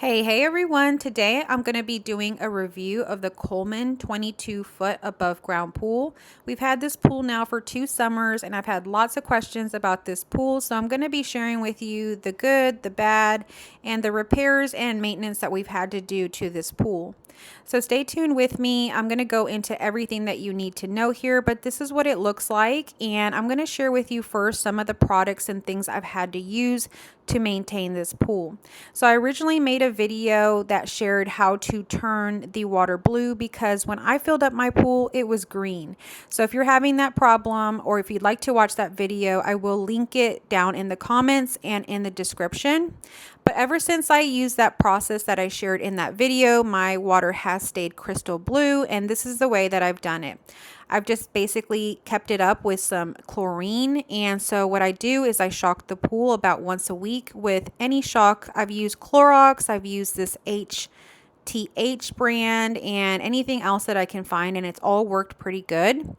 Hey everyone. Today I'm going to be doing a review of the Coleman 22-foot above ground pool. We've had this pool now for 2 summers and I've had lots of questions about this pool. So I'm going to be sharing with you the good, the bad, and the repairs and maintenance that we've had to do to this pool. So stay tuned with me. I'm going to go into everything that you need to know here, but this is what it looks like. And I'm going to share with you first some of the products and things I've had to use to maintain this pool. So I originally made a video that shared how to turn the water blue because when I filled up my pool, it was green. So if you're having that problem or if you'd like to watch that video, I will link it down in the comments and in the description. But ever since I used that process that I shared in that video, my water has stayed crystal blue, and this is the way that I've done it. I've just basically kept it up with some chlorine, and so what I do is I shock the pool about once a week with any shock. I've used Clorox, I've used this HTH brand, and anything else that I can find, and it's all worked pretty good.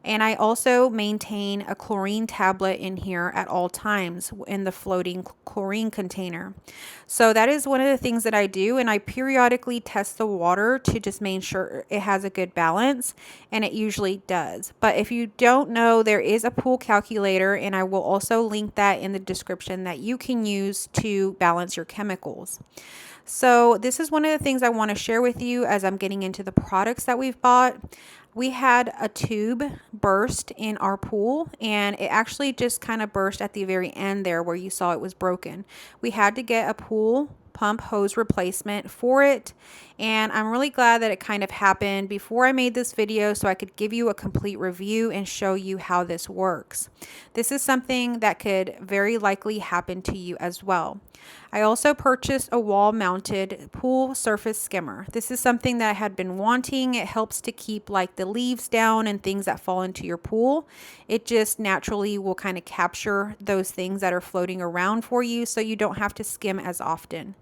And I also maintain a chlorine tablet in here at all times in the floating chlorine container. So that is one of the things that I do, and I periodically test the water to just make sure it has a good balance, and it usually does. But if you don't know, there is a pool calculator, and I will also link that in the description that you can use to balance your chemicals. So this is one of the things I want to share with you as I'm getting into the products that we've bought. We had a tube burst in our pool, and it actually just kind of burst at the very end there where you saw it was broken. We had to get a pool pump hose replacement for it, and I'm really glad that it kind of happened before I made this video so I could give you a complete review and show you how this works. This is something that could very likely happen to you as well. I also purchased a wall-mounted pool surface skimmer. This is something that I had been wanting. It helps to keep like the leaves down and things that fall into your pool. It just naturally will kind of capture those things that are floating around for you so you don't have to skim as often.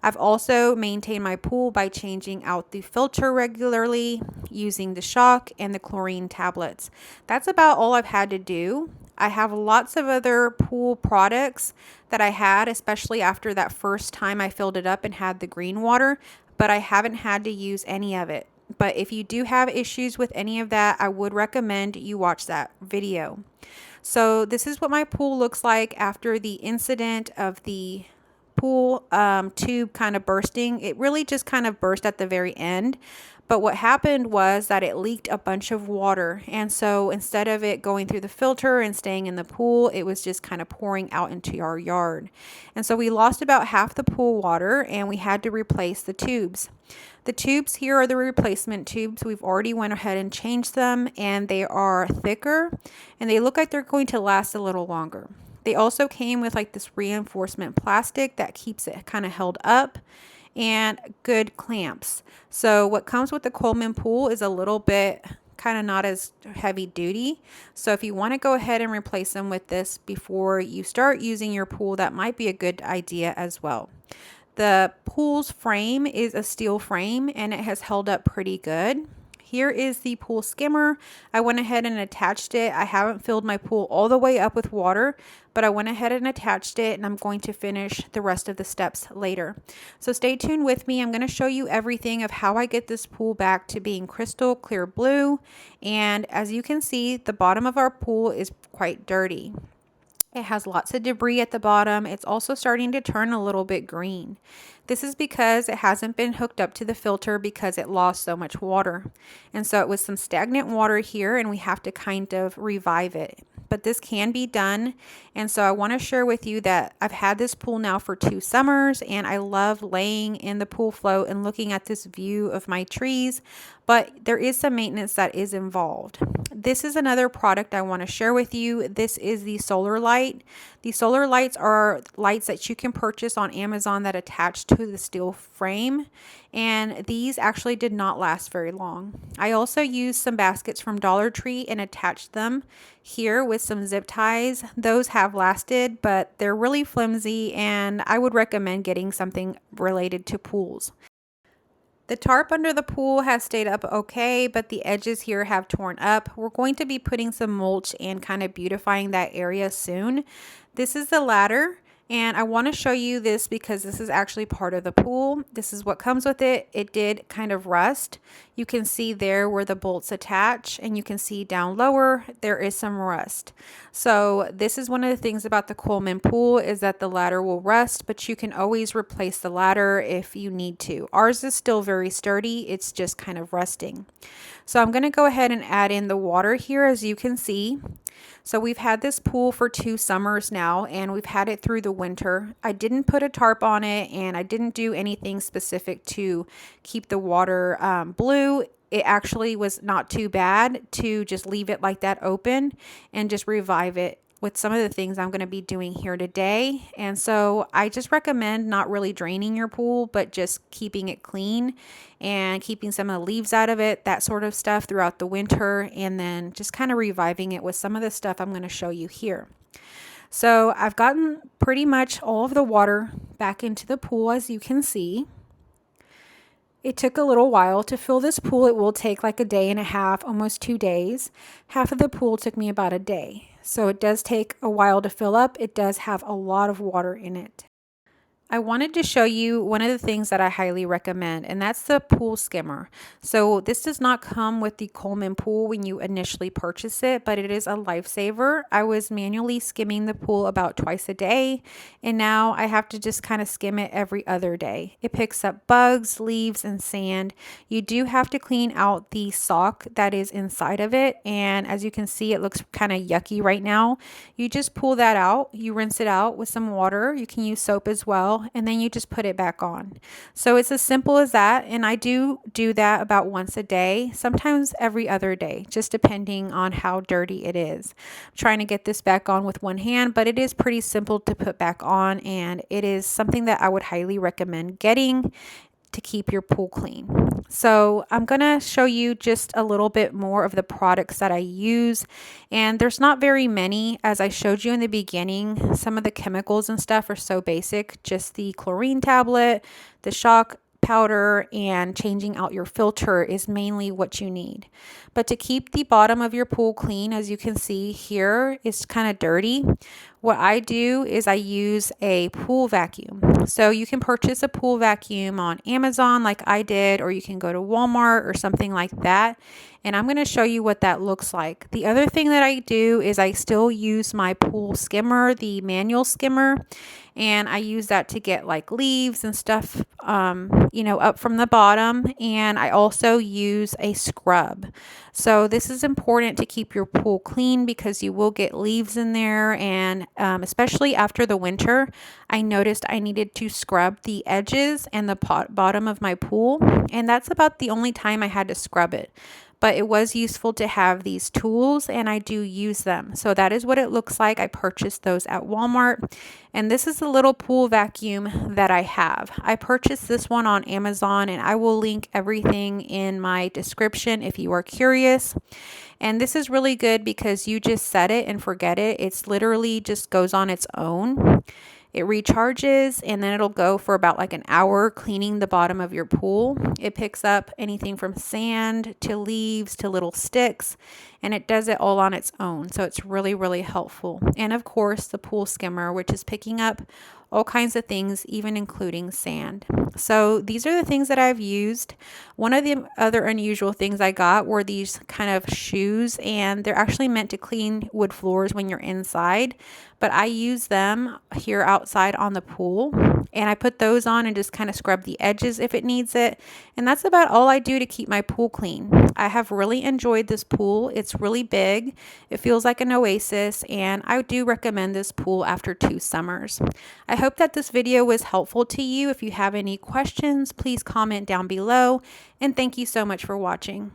I've also maintained my pool by changing out the filter regularly, using the shock and the chlorine tablets. That's about all I've had to do. I have lots of other pool products that I had, especially after that first time I filled it up and had the green water, but I haven't had to use any of it. But if you do have issues with any of that, I would recommend you watch that video. So this is what my pool looks like after the incident of the pool tube kind of bursting. It really just kind of burst at the very end. But what happened was that it leaked a bunch of water. And so instead of it going through the filter and staying in the pool, it was just kind of pouring out into our yard. And so we lost about half the pool water and we had to replace the tubes. The tubes here are the replacement tubes. We've already went ahead and changed them, and they are thicker and they look like they're going to last a little longer. They also came with like this reinforcement plastic that keeps it kind of held up, and good clamps. So what comes with the Coleman pool is a little bit kind of not as heavy duty. So if you want to go ahead and replace them with this before you start using your pool, that might be a good idea as well. The pool's frame is a steel frame and it has held up pretty good. Here is the pool skimmer. I went ahead and attached it. I haven't filled my pool all the way up with water, but I went ahead and attached it, and I'm going to finish the rest of the steps later. So stay tuned with me. I'm going to show you everything of how I get this pool back to being crystal clear blue. And as you can see, the bottom of our pool is quite dirty. It has lots of debris at the bottom. It's also starting to turn a little bit green. This is because it hasn't been hooked up to the filter because it lost so much water. And so it was some stagnant water here, and we have to kind of revive it. But this can be done. And so I want to share with you that I've had this pool now for 2 summers, and I love laying in the pool float and looking at this view of my trees. But there is some maintenance that is involved. This is another product I want to share with you. This is the solar light. The solar lights are lights that you can purchase on Amazon that attach to the steel frame, and these actually did not last very long. I also used some baskets from Dollar Tree and attached them here with some zip ties. Those have lasted, but they're really flimsy, and I would recommend getting something related to pools. The tarp under the pool has stayed up okay, but the edges here have torn up. We're going to be putting some mulch and kind of beautifying that area soon. This is the ladder, And I want to show you this because this is actually part of the pool. This is what comes with it. It did kind of rust. You can see there where the bolts attach, and you can see down lower there is some rust. So this is one of the things about the Coleman pool, is that the ladder will rust, but you can always replace the ladder if you need to. Ours is still very sturdy. It's just kind of rusting. So I'm going to go ahead and add in the water here, as you can see. So we've had this pool for 2 summers now, and we've had it through the winter. I didn't put a tarp on it, and I didn't do anything specific to keep the water blue. It actually was not too bad to just leave it like that open and just revive it with some of the things I'm going to be doing here today. And so I just recommend not really draining your pool, but just keeping it clean and keeping some of the leaves out of it, that sort of stuff throughout the winter, and then just kind of reviving it with some of the stuff I'm going to show you here. So I've gotten pretty much all of the water back into the pool, as you can see. It took a little while to fill this pool. It will take like a day and a half, almost 2 days. Half of the pool took me about a day. So it does take a while to fill up. It does have a lot of water in it. I wanted to show you one of the things that I highly recommend, and that's the pool skimmer. So this does not come with the Coleman pool when you initially purchase it, but it is a lifesaver. I was manually skimming the pool about twice a day, and now I have to just kind of skim it every other day. It picks up bugs, leaves, and sand. You do have to clean out the sock that is inside of it, and as you can see, it looks kind of yucky right now. You just pull that out, you rinse it out with some water. You can use soap as well, and then you just put it back on. So it's as simple as that, and I do that about once a day, sometimes every other day, just depending on how dirty it is. I'm trying to get this back on with one hand, but it is pretty simple to put back on, and it is something that I would highly recommend getting to keep your pool clean. So I'm going to show you just a little bit more of the products that I use, and there's not very many. As I showed you in the beginning, some of the chemicals and stuff are so basic. Just the chlorine tablet, the shock powder, and changing out your filter is mainly what you need. But to keep the bottom of your pool clean, as you can see here, it's kind of dirty. What I do is I use a pool vacuum. So you can purchase a pool vacuum on Amazon like I did, or you can go to Walmart or something like that. And I'm going to show you what that looks like. The other thing that I do is I still use my pool skimmer, the manual skimmer, and I use that to get like leaves and stuff, up from the bottom. And I also use a scrub. So this is important to keep your pool clean because you will get leaves in there, and especially after the winter, I noticed I needed to scrub the edges and the bottom of my pool, and that's about the only time I had to scrub it. But it was useful to have these tools, and I do use them. So that is what it looks like. I purchased those at Walmart, and this is the little pool vacuum that I have. I purchased this one on Amazon, and I will link everything in my description if you are curious. And this is really good because you just set it and forget it. It's literally just goes on its own. It recharges, and then it'll go for about like an hour cleaning the bottom of your pool. It picks up anything from sand to leaves to little sticks, and it does it all on its own. So it's really, really helpful. And of course, the pool skimmer, which is picking up all kinds of things, even including sand. So these are the things that I've used. One of the other unusual things I got were these kind of shoes, and they're actually meant to clean wood floors when you're inside, but I use them here outside on the pool, and I put those on and just kind of scrub the edges if it needs it. And that's about all I do to keep my pool clean. I have really enjoyed this pool. It's really big. It feels like an oasis, and I do recommend this pool after 2 summers. I hope that this video was helpful to you. If you have any questions, please comment down below, and thank you so much for watching.